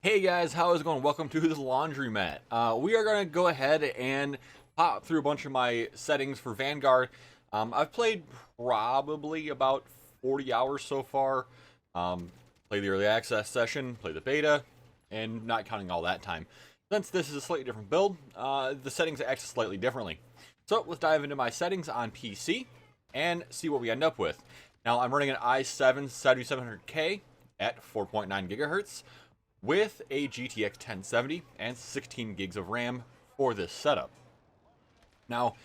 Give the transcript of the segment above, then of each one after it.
Hey guys, how is it going? Welcome to the laundromat. We are going to go ahead and pop through a bunch of my settings for Vanguard. I've played probably about 40 hours so far. Played the early access session, played the beta, and not counting all that time. Since this is a slightly different build, the settings act slightly differently. So let's dive into my settings on PC and see what we end up with. Now I'm running an i7 7700K at 4.9 gigahertz with a GTX 1070 and 16 gigs of RAM for this setup. Now,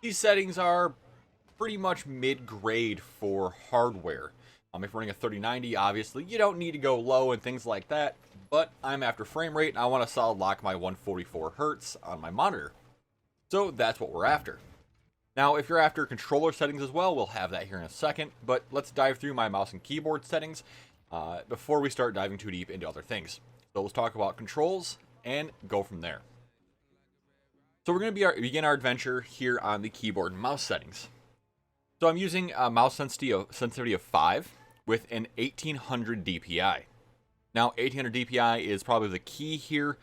these settings are pretty much mid-grade for hardware. If you're running a 3090, obviously, you don't need to go low and things like that, but I'm after frame rate and I want to solid lock my 144 Hz on my monitor. So that's what we're after. Now, if you're after controller settings as well, we'll have that here in a second, but let's dive through my mouse and keyboard settings before we start diving too deep into other things. So let's talk about controls and go from there. So we're going to begin our adventure here on the keyboard and mouse settings. So I'm using a mouse sensitivity of 5 with an 1800 DPI. Now 1800 DPI is probably the key here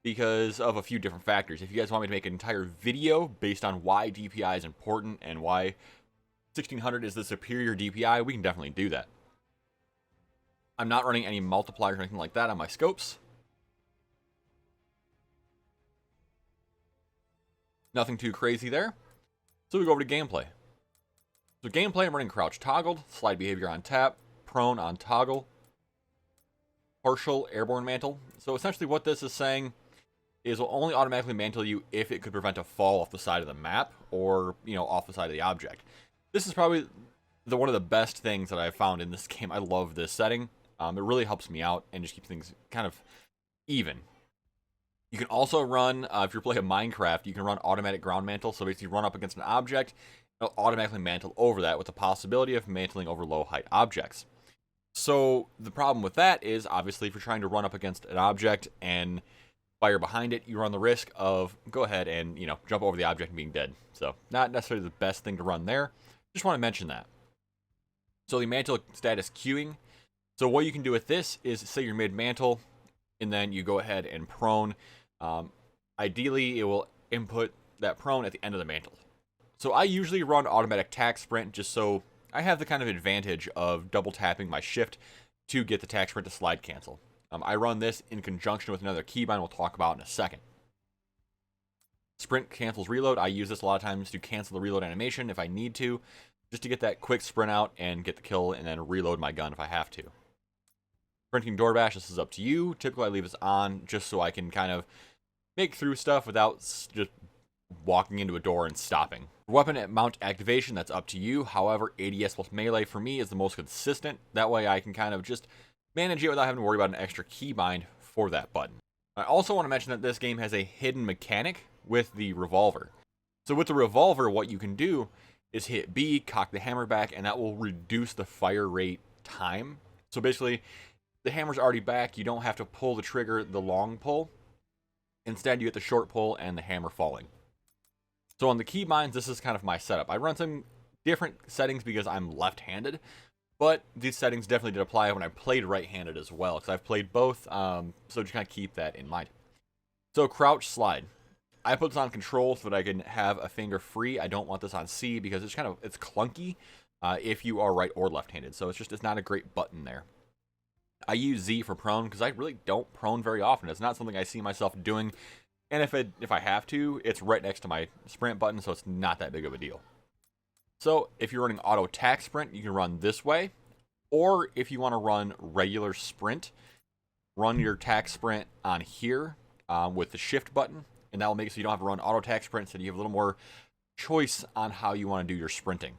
because of a few different factors. If you guys want me to make an entire video based on why DPI is important and why 1600 is the superior DPI, we can definitely do that. I'm not running any multipliers or anything like that on my scopes. Nothing too crazy there. So we go over to gameplay. So gameplay, I'm running crouch toggled, slide behavior on tap, prone on toggle, partial airborne mantle. So essentially what this is saying is will only automatically mantle you if it could prevent a fall off the side of the map or, off the side of the object. This is probably one of the best things that I've found in this game. I love this setting. It really helps me out and just keeps things kind of even. You can also run, if you're playing Minecraft, you can run automatic ground mantle. So basically run up against an object, it'll automatically mantle over that with the possibility of mantling over low height objects. So the problem with that is obviously if you're trying to run up against an object and fire behind it, you run the risk of go ahead and, jump over the object and being dead. So not necessarily the best thing to run there. Just want to mention that. So the mantle status queuing. So what you can do with this is say you're mid-mantle, and then you go ahead and prone. Ideally, it will input that prone at the end of the mantle. So I usually run automatic tack sprint just so I have the kind of advantage of double tapping my shift to get the tack sprint to slide cancel. I run this in conjunction with another keybind we'll talk about in a second. Sprint cancels reload. I use this a lot of times to cancel the reload animation if I need to, just to get that quick sprint out and get the kill and then reload my gun if I have to. Sprinting door bash, this is up to you. Typically I leave this on just so I can kind of make through stuff without just walking into a door and stopping. Weapon at mount activation, that's up to you. However, ADS plus melee for me is the most consistent. That way I can kind of just manage it without having to worry about an extra keybind for that button. I also want to mention that this game has a hidden mechanic with the revolver. So with the revolver, what you can do is hit B, cock the hammer back, and that will reduce the fire rate time. So basically, the hammer's already back. You don't have to pull the trigger, the long pull. Instead, you get the short pull and the hammer falling. So on the keybinds, this is kind of my setup. I run some different settings because I'm left-handed, but these settings definitely did apply when I played right-handed as well, because I've played both, so just kind of keep that in mind. So crouch slide. I put this on control so that I can have a finger free. I don't want this on C because it's clunky if you are right or left-handed. So it's not a great button there. I use Z for prone because I really don't prone very often. It's not something I see myself doing. And if I have to, it's right next to my sprint button, so it's not that big of a deal. So if you're running auto tack sprint, you can run this way. Or if you want to run regular sprint, run your tack sprint on here with the shift button. And that will make it so you don't have to run auto tack sprint, so you have a little more choice on how you want to do your sprinting.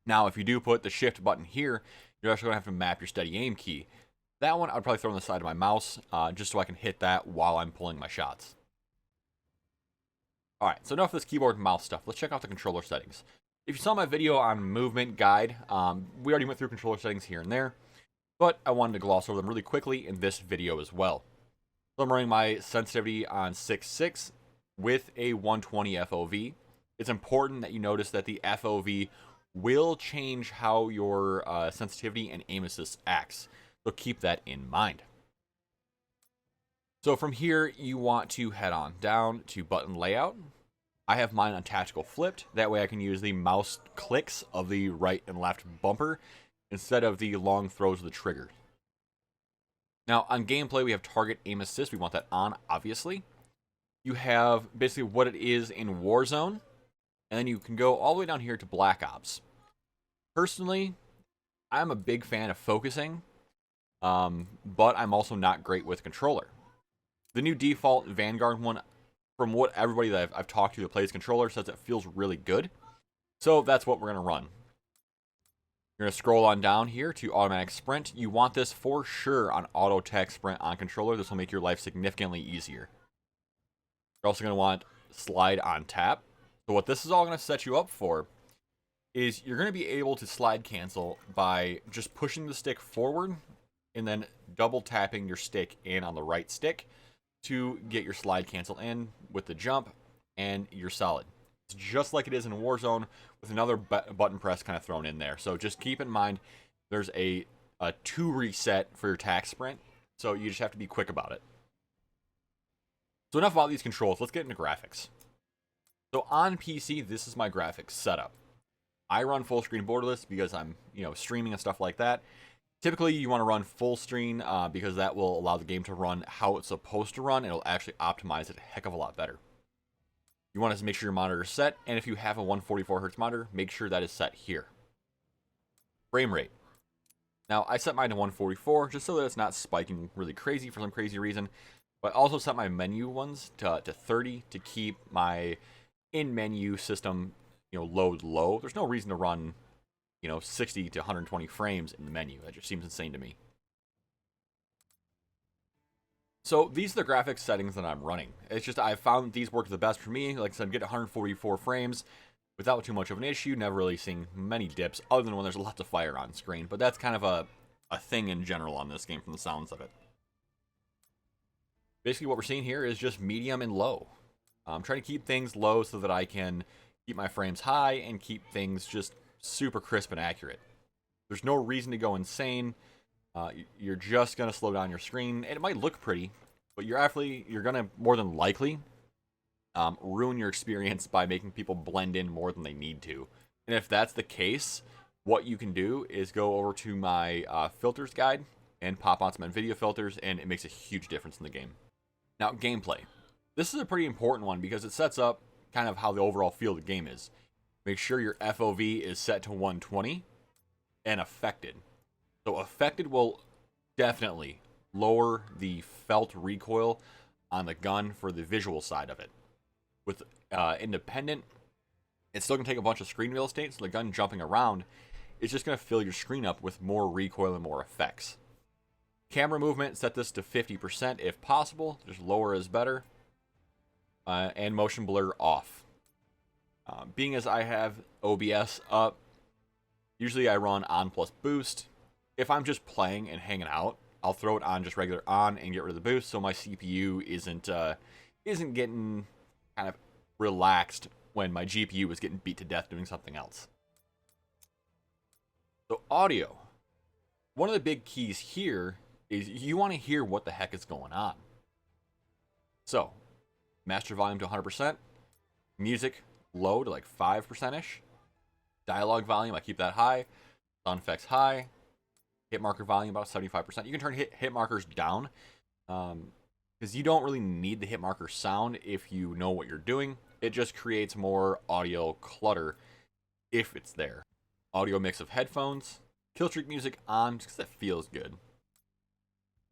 Now, if you do put the shift button here, you're actually going to have to map your steady aim key. That one I'd probably throw on the side of my mouse just so I can hit that while I'm pulling my shots. Alright, so enough of this keyboard and mouse stuff. Let's check out the controller settings. If you saw my video on movement guide, we already went through controller settings here and there, but I wanted to gloss over them really quickly in this video as well. So I'm running my sensitivity on 6.6 with a 120 FOV. It's important that you notice that the FOV will change how your sensitivity and aim assist acts. So keep that in mind. So from here, you want to head on down to button layout. I have mine on tactical flipped. That way I can use the mouse clicks of the right and left bumper instead of the long throws of the trigger. Now on gameplay, we have target aim assist. We want that on, obviously. You have basically what it is in Warzone, and then you can go all the way down here to Black Ops. Personally, I'm a big fan of focusing, but I'm also not great with controller. The new default Vanguard one, from what everybody that I've talked to that plays controller says, it feels really good. So that's what we're going to run. You're going to scroll on down here to automatic sprint. You want this for sure on auto tech sprint on controller. This will make your life significantly easier. You're also going to want slide on tap. So what this is all going to set you up for is you're going to be able to slide cancel by just pushing the stick forward and then double tapping your stick in on the right stick to get your slide cancel in with the jump, and you're solid. It's just like it is in Warzone with another button press kind of thrown in there. So just keep in mind there's a 2 reset for your tac sprint, so you just have to be quick about it. So enough about these controls, let's get into graphics. So on PC, this is my graphics setup. I run full screen borderless because I'm streaming and stuff like that. Typically, you want to run full screen because that will allow the game to run how it's supposed to run. It'll actually optimize it a heck of a lot better. You want to make sure your monitor is set, and if you have a 144 Hz monitor, make sure that is set here. Frame rate. Now, I set mine to 144 just so that it's not spiking really crazy for some crazy reason, but I also set my menu ones to 30 to keep my in-menu system load low. There's no reason to run 60 to 120 frames in the menu. That just seems insane to me. So these are the graphics settings that I'm running. It's just I found these work the best for me. Like I said, get 144 frames without too much of an issue. Never really seeing many dips other than when there's lots of fire on screen. But that's kind of a thing in general on this game from the sounds of it. Basically what we're seeing here is just medium and low. I'm trying to keep things low so that I can keep my frames high and keep things just super crisp and accurate. There's no reason to go insane. You're just going to slow down your screen, and it might look pretty, but you're going to more than likely ruin your experience by making people blend in more than they need to. And if that's the case, what you can do is go over to my filters guide and pop on some NVIDIA filters, and it makes a huge difference in the game. Now, gameplay. This is a pretty important one because it sets up kind of how the overall feel of the game is. Make sure your FOV is set to 120 and affected. So affected will definitely lower the felt recoil on the gun for the visual side of it. With independent, it's still going to take a bunch of screen real estate, so the gun jumping around is just going to fill your screen up with more recoil and more effects. Camera movement, set this to 50% if possible. Just lower is better. And motion blur off. Being as I have OBS up, usually I run on plus boost. If I'm just playing and hanging out, I'll throw it on just regular on and get rid of the boost so my CPU isn't getting kind of relaxed when my GPU is getting beat to death doing something else. So audio. One of the big keys here is you want to hear what the heck is going on. So, master volume to 100%, music low to like 5%-ish, dialogue volume, I keep that high, sound effects high, hit marker volume about 75%. You can turn hit markers down because you don't really need the hit marker sound if you know what you're doing. It just creates more audio clutter if it's there. Audio mix of headphones, killstreak music on just because it feels good.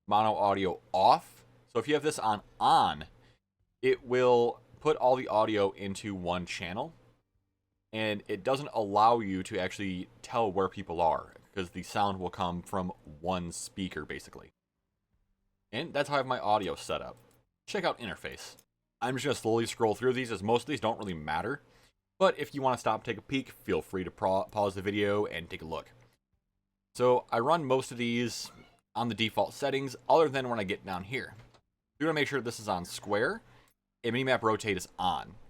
Mono audio off. So if you have this on, it will put all the audio into one channel, and it doesn't allow you to actually tell where people are because the sound will come from one speaker basically. And that's how I have my audio set up. Check out interface. I'm just going to slowly scroll through these as most of these don't really matter, but if you want to stop, take a peek, feel free to pause the video and take a look. So I run most of these on the default settings other than when I get down here. You want to make sure this is on square. And minimap rotate is on.